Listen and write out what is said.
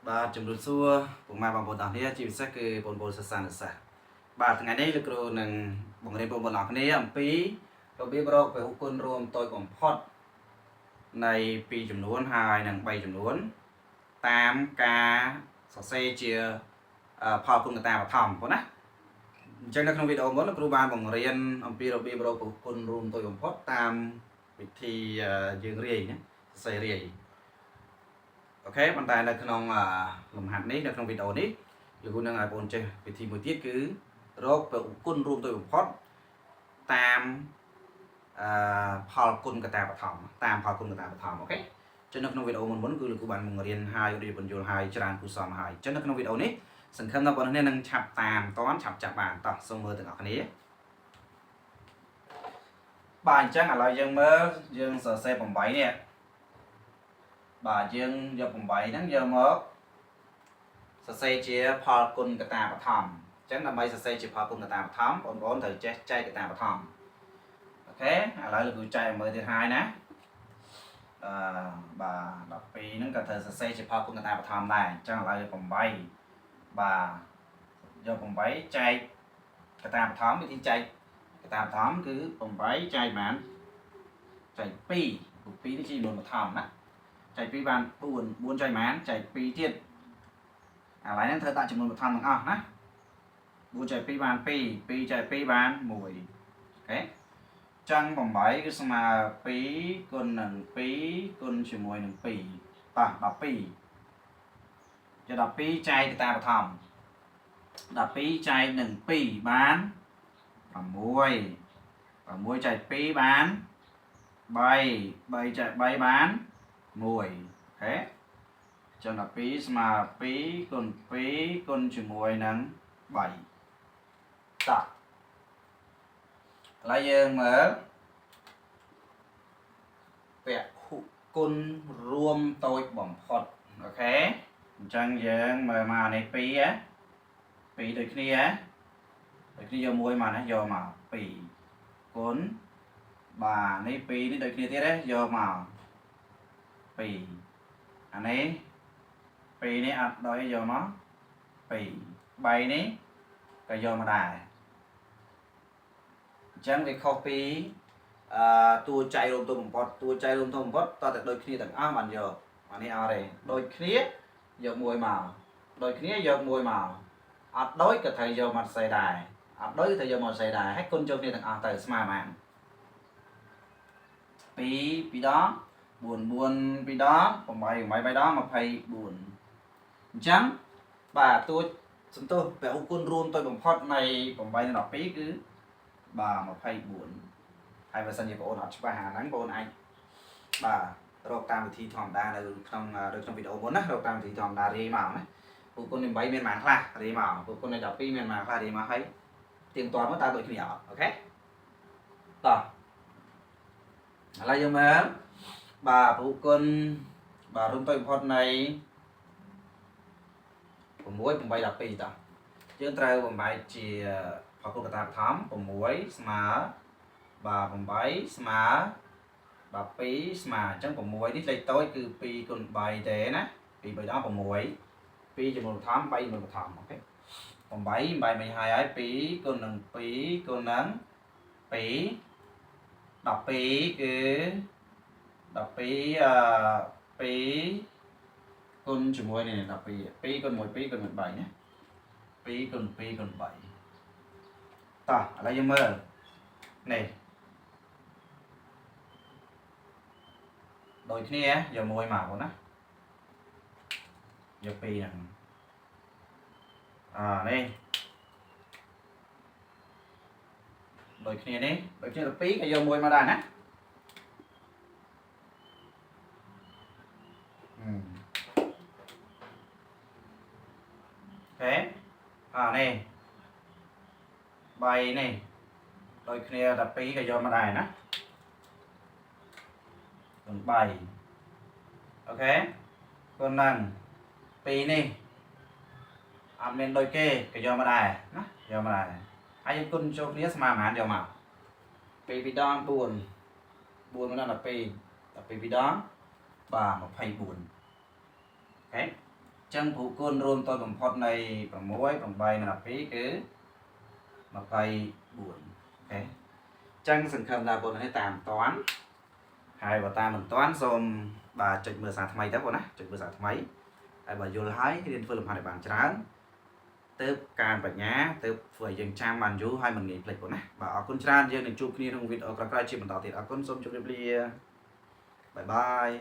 Bà chấm đột xua của mà bằng bột đỏ này chỉ sẽ cứ bột bột sẵn sàng sẵn bà ngày nay lực rồi nâng bằng này bột bột đỏ này âm phí rồi biết bao về hút côn rôm tôi còn hot này pi chấm nuốn hai nâng bay chấm nuốn 8 ca sọ xe chia phò cùng người ta vào thòng của nè trên các video mới là cô ban bằng riêng âm phí rồi biết bao về hút côn rôm tôi còn hot tam thì dương rì nhé xe rì ok ប៉ុន្តែនៅក្នុងលំហាត់នេះនៅក្នុងវីដេអូនេះលោកគ្រូនឹងឲ្យបងចេះវិធីមួយទៀតគឺរកប្រគុណរួមទៅបំផុតតាមផលគុណកតាបឋមតាមផលគុណកតាបឋមអូខេចឹងនៅក្នុងវីដេអូមុនគឺលោកគ្រូបានបង្រៀនហើយរៀបបញ្យល់ហើយច្រើនគូសំហើយចឹងនៅក្នុងវីដេអូនេះសង្ឃឹមថាបងប្អូននឹងឆាប់តាមតន់ឆាប់ចាប់បានតោះសូមមើលទាំងអស់គ្នាបាទអញ្ចឹងឥឡូវយើងមើលយើងសរសេរ8នេះបាទយើងយក8ហ្នឹងយកមកសរសេរជាផលគុណកតាបឋមអញ្ចឹងដើម្បីសរសេរជាផលគុណកតាបឋមបងប្អូនត្រូវចេះចែកកតាបឋមអូខេឥឡូវលោកគ្រូចែកឲ្យមើលទៀតហើយណាបាទ12ហ្នឹងក៏ត្រូវសរសេរជាផលគុណកតាបឋមដែរអញ្ចឹងឥឡូវ8បាទយក8ចែកកតាបឋមវិធីចែកកតាបឋមគឺ8ចែកបានចែក2នេះជាចំនួនបឋមណាចែក2បាន4ចែកប៉ុន្មានចែក2ទៀតឥឡូវហ្នឹងត្រូវដាក់ចំនួនបឋមទាំងអស់ណា4ចែក2បាន2 2ចែក2បាន1អូខេចឹង8គឺស្មើ2គុណនឹង2គុណជាមួយនឹង2បាទ12ចុះ12ចែកកតាបឋម12ចែកនឹង2បាន6 6ចែក2បាន3 3ចែក3បាន1អូខេចឹង12ស្មើ2គុណ2គុណជាមួយនឹង3តោះឥឡូវយើងមើលពហុគុណរួមតូចបំផុតអូខេអញ្ចឹងយើងមើលមកនេះ2ដូចគ្នាយក1មកណាយកមក2គុណបាទនេះ2នេះដូចគ្នាទៀតទេយកមក2អានេះ2នេះអត់ដោយយកមក2 3នេះក៏យកមកដែរអញ្ចឹងវាខុសពីតួចែករួមទៅបំផុតតួចែករួមទៅបំផុតតតែដូចគ្នាទាំងអស់បានយកអានេះអត់ទេដូចគ្នាយក1មកដូចគ្នាយក1មកអត់ដូចក៏ត្រូវយកមកសេដែរអត់ដូចក៏ត្រូវយកមកសេដែរហើយគុណចូលគ្នាទាំងអស់ទៅស្មើបាន2 ដង4 4 2ដង8 8 3ដង24អញ្ចឹងបាទតួសន្ទុះពហុគុណរួមទៅបំផុតនៃ8និង12គឺបាទ24ហើយបើសិនជាបងប្អូនអត់ច្បាស់អាហ្នឹងបងប្អូនអាចបាទរកតាមវិធីធម្មតានៅក្នុងវីដេអូមុនណារកតាមវិធីធម្មតារៀបមកណាពហុគុណនៃ8មានប៉ុន្មានខ្លះរៀបមកពហុគុណនៃ12មានប៉ុន្មានខ្លះរៀបមកហើយទៀងទាត់មកតើដូចគ្នាអត់អូខេតោះឥឡូវយើងមើលបាទពហុគុណបាទរួមទៅបំផុតនៃ6 8 12តោះយើងត្រូវបំបែកជាផលគុណកតាបឋម6ស្មើបាទ8ស្មើ12ស្មើអញ្ចឹង6នេះលេខតូចគឺ2គុណ3ទេណា2 3ដល់6 2ចំនួនបឋម3ចំនួនបឋមអូខេ8មិនហើយ2គុណនឹង2គុណនឹង2 12គឺ12 2គុណជាមួយនេះ12 2គុណ1 2គុណ1 3ណា2គុណ2គុណ3តោះឥឡូវយើងមើលនេះដូចគ្នាយក1មកបងណាយក2ហ្នឹងនេះដូចគ្នានេះដូចគ្នា12ក៏យក1មកដែរណាអូខេនេះ3នេះដូចគ្នា12ក៏យកមកដែរណាគុណ3អូខេគុណនឹង2នេះអត់មានដូចគេក៏យកមកដែរណាយកមកដែរហើយយើងគុណចូលគ្នាស្មើប៉ុន្មានយកមក2 2ដង4 4មកដល់12 12 2ដងបាទ24អូខេ chân phụ côn rôm tôi bằng phật này bằng muối bằng bay là phí cứ mà bay buồn ok chân sừng khâm là bọn này tạm toán hai bà ta mình toán xong bà trực mưa sạc máy đó bọn á trực mưa sạc máy hai bà vô lái liên phương làm hai bạn trán tớp can bạch nhá tớp vừa dừng trang bàn chú hai mình nghỉ lịch bọn á bà ở con trán dương đừng chụp kia trong video các chỉ mình tạo thì ở con xong chụp bye bye